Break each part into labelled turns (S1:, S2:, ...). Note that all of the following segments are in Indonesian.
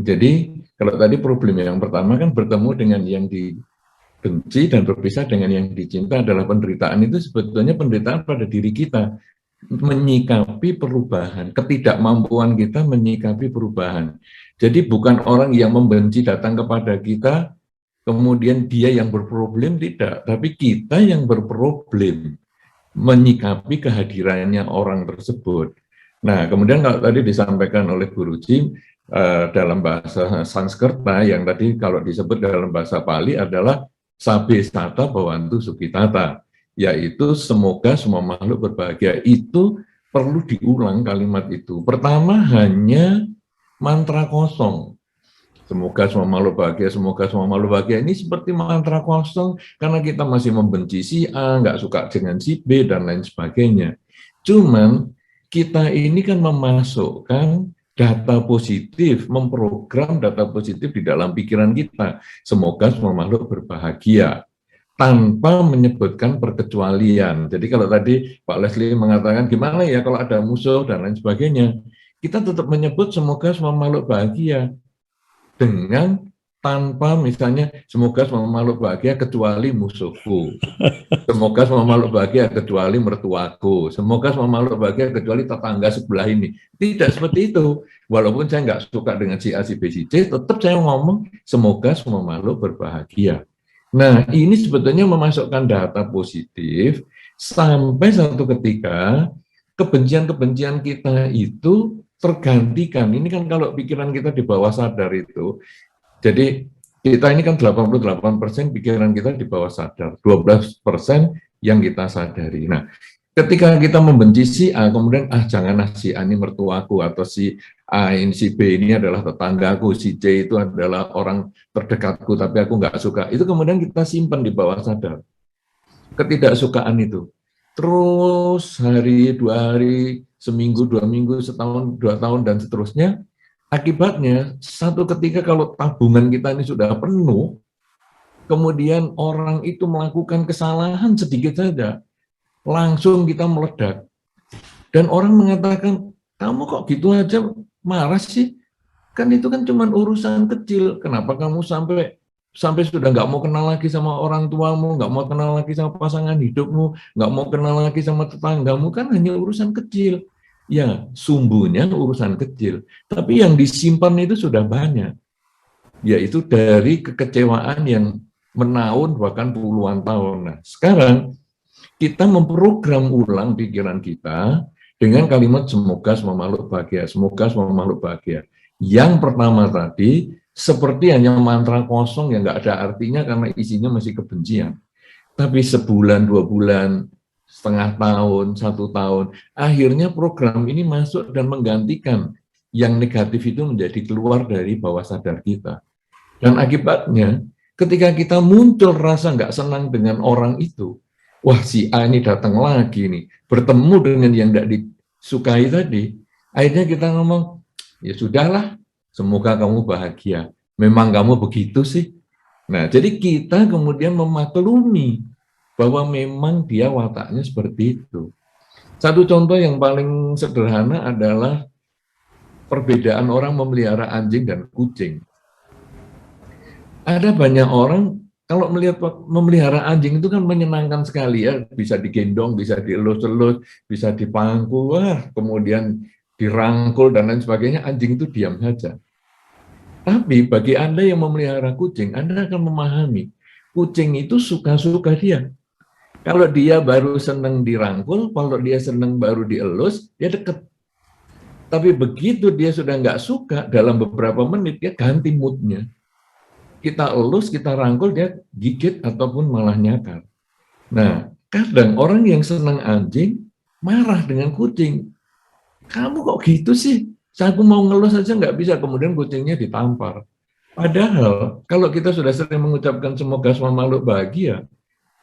S1: Jadi kalau tadi problem yang pertama kan bertemu dengan yang dibenci dan berpisah dengan yang dicinta adalah penderitaan itu sebetulnya penderitaan pada diri kita, menyikapi perubahan, ketidakmampuan kita menyikapi perubahan. Jadi bukan orang yang membenci datang kepada kita, kemudian dia yang berproblem, tidak. Tapi kita yang berproblem menyikapi kehadirannya orang tersebut. Nah, kemudian kalau tadi disampaikan oleh Guruji, dalam bahasa Sanskerta, yang tadi kalau disebut dalam bahasa Pali adalah Sabe Sata Bhavantu Sukhitata, yaitu semoga semua makhluk berbahagia. Itu perlu diulang kalimat itu. Pertama hanya mantra kosong. Semoga semua makhluk bahagia, semoga semua makhluk bahagia. Ini seperti mantra kosong karena kita masih membenci si A, nggak suka dengan si B, dan lain sebagainya. Cuman kita ini kan memasukkan data positif, memprogram data positif di dalam pikiran kita. Semoga semua makhluk berbahagia, tanpa menyebutkan perkecualian. Jadi kalau tadi Pak Leslie mengatakan gimana ya kalau ada musuh dan lain sebagainya, kita tetap menyebut semoga semua makhluk bahagia dengan tanpa misalnya semoga semua makhluk bahagia kecuali musuhku, semoga semua makhluk bahagia kecuali mertuaku, semoga semua makhluk bahagia kecuali tetangga sebelah ini. Tidak seperti itu. Walaupun saya nggak suka dengan si A, si B, si C, tetap saya ngomong semoga semua makhluk berbahagia. Nah, ini sebetulnya memasukkan data positif sampai satu ketika kebencian-kebencian kita itu tergantikan. Ini kan kalau pikiran kita di bawah sadar itu, jadi kita ini kan 88% pikiran kita di bawah sadar, 12% yang kita sadari. Nah, ketika kita membenci si A, kemudian janganlah si A ini mertuaku, atau si A ini, si B ini adalah tetanggaku, si C itu adalah orang terdekatku, tapi aku nggak suka. Itu kemudian kita simpan di bawah sadar. Ketidaksukaan itu. Terus hari, 2 hari, seminggu, 2 minggu, setahun, 2 tahun, dan seterusnya. Akibatnya, satu ketika kalau tabungan kita ini sudah penuh, kemudian orang itu melakukan kesalahan sedikit saja, langsung kita meledak. Dan orang mengatakan, kamu kok gitu aja marah sih? Kan itu kan cuma urusan kecil, kenapa kamu sampai sudah nggak mau kenal lagi sama orang tuamu, nggak mau kenal lagi sama pasangan hidupmu, nggak mau kenal lagi sama tetanggamu, kan hanya urusan kecil. Ya, sumbunya urusan kecil, tapi yang disimpan itu sudah banyak, yaitu dari kekecewaan yang menaun bahkan puluhan tahun. Nah, sekarang kita memprogram ulang pikiran kita dengan kalimat semoga semua makhluk bahagia, semoga semua makhluk bahagia. Yang pertama tadi seperti hanya mantra kosong yang nggak ada artinya karena isinya masih kebencian. Tapi sebulan, 2 bulan, setengah tahun, 1 tahun, akhirnya program ini masuk dan menggantikan yang negatif itu menjadi keluar dari bawah sadar kita. Dan akibatnya, ketika kita muncul rasa nggak senang dengan orang itu, wah si A ini datang lagi nih, bertemu dengan yang nggak disukai tadi, akhirnya kita ngomong, ya sudahlah, semoga kamu bahagia. Memang kamu begitu sih. Nah, jadi kita kemudian memaklumi bahwa memang dia wataknya seperti itu. Satu contoh yang paling sederhana adalah perbedaan orang memelihara anjing dan kucing. Ada banyak orang kalau melihat memelihara anjing itu kan menyenangkan sekali ya, bisa digendong, bisa dielus-elus, bisa dipangku, kemudian dirangkul dan lain sebagainya, anjing itu diam saja. Tapi bagi Anda yang memelihara kucing, Anda akan memahami, kucing itu suka-suka dia. Kalau dia baru senang dirangkul, kalau dia senang baru dielus, dia deket. Tapi begitu dia sudah nggak suka, dalam beberapa menit dia ganti moodnya. Kita elus, kita rangkul, dia gigit ataupun malah nyakar. Nah, kadang orang yang senang anjing marah dengan kucing. Kamu kok gitu sih? Aku mau ngelus aja nggak bisa, kemudian kucingnya ditampar. Padahal kalau kita sudah sering mengucapkan semoga semua makhluk bahagia,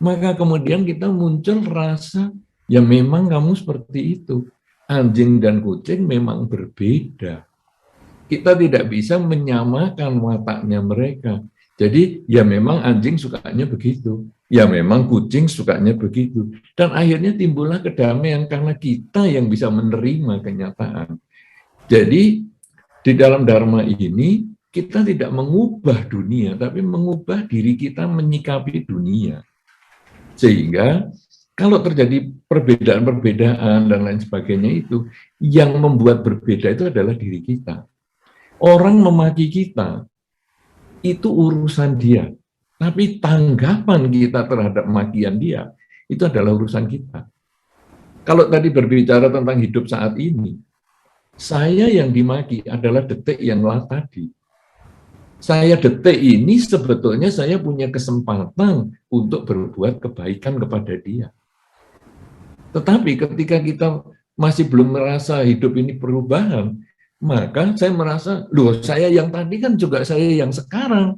S1: maka kemudian kita muncul rasa, ya memang kamu seperti itu. Anjing dan kucing memang berbeda. Kita tidak bisa menyamakan wataknya mereka. Jadi ya memang anjing sukanya begitu, ya memang kucing sukanya begitu. Dan akhirnya timbullah kedamaian karena kita yang bisa menerima kenyataan. Jadi di dalam Dharma ini kita tidak mengubah dunia, tapi mengubah diri kita menyikapi dunia. Sehingga kalau terjadi perbedaan-perbedaan dan lain sebagainya itu, yang membuat berbeda itu adalah diri kita. Orang memaki kita, itu urusan dia. Tapi tanggapan kita terhadap makian dia, itu adalah urusan kita. Kalau tadi berbicara tentang hidup saat ini, saya yang dimaki adalah detik yang lalu tadi. Saya detik ini sebetulnya saya punya kesempatan untuk berbuat kebaikan kepada dia. Tetapi ketika kita masih belum merasa hidup ini perubahan, maka saya merasa, loh saya yang tadi kan juga saya yang sekarang.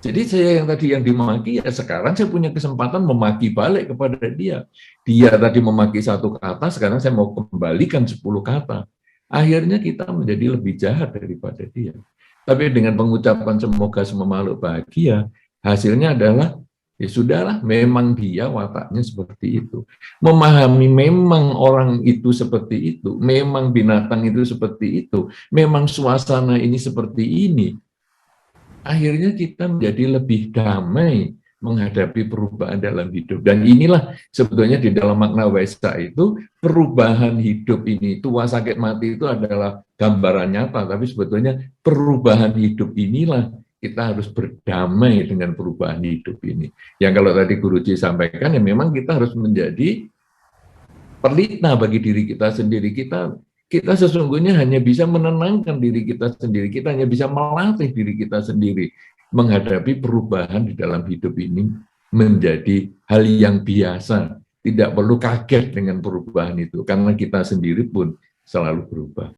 S1: Jadi saya yang tadi yang dimaki, ya sekarang saya punya kesempatan memaki balik kepada dia. Dia tadi memaki satu kata, sekarang saya mau kembalikan 10 kata. Akhirnya kita menjadi lebih jahat daripada dia. Tapi dengan pengucapan semoga semua makhluk bahagia, hasilnya adalah ya sudahlah, memang dia wataknya seperti itu. Memahami memang orang itu seperti itu, memang binatang itu seperti itu, memang suasana ini seperti ini. Akhirnya kita menjadi lebih damai menghadapi perubahan dalam hidup. Dan inilah sebetulnya di dalam makna Waisak itu, perubahan hidup ini, tua sakit mati itu adalah gambaran nyata, tapi sebetulnya perubahan hidup inilah kita harus berdamai dengan perubahan hidup ini. Yang kalau tadi Guruji sampaikan, ya memang kita harus menjadi pelita bagi diri kita sendiri. Kita sesungguhnya hanya bisa menenangkan diri kita sendiri, kita hanya bisa melatih diri kita sendiri menghadapi perubahan di dalam hidup ini menjadi hal yang biasa. Tidak perlu kaget dengan perubahan itu, karena kita sendiri pun selalu berubah.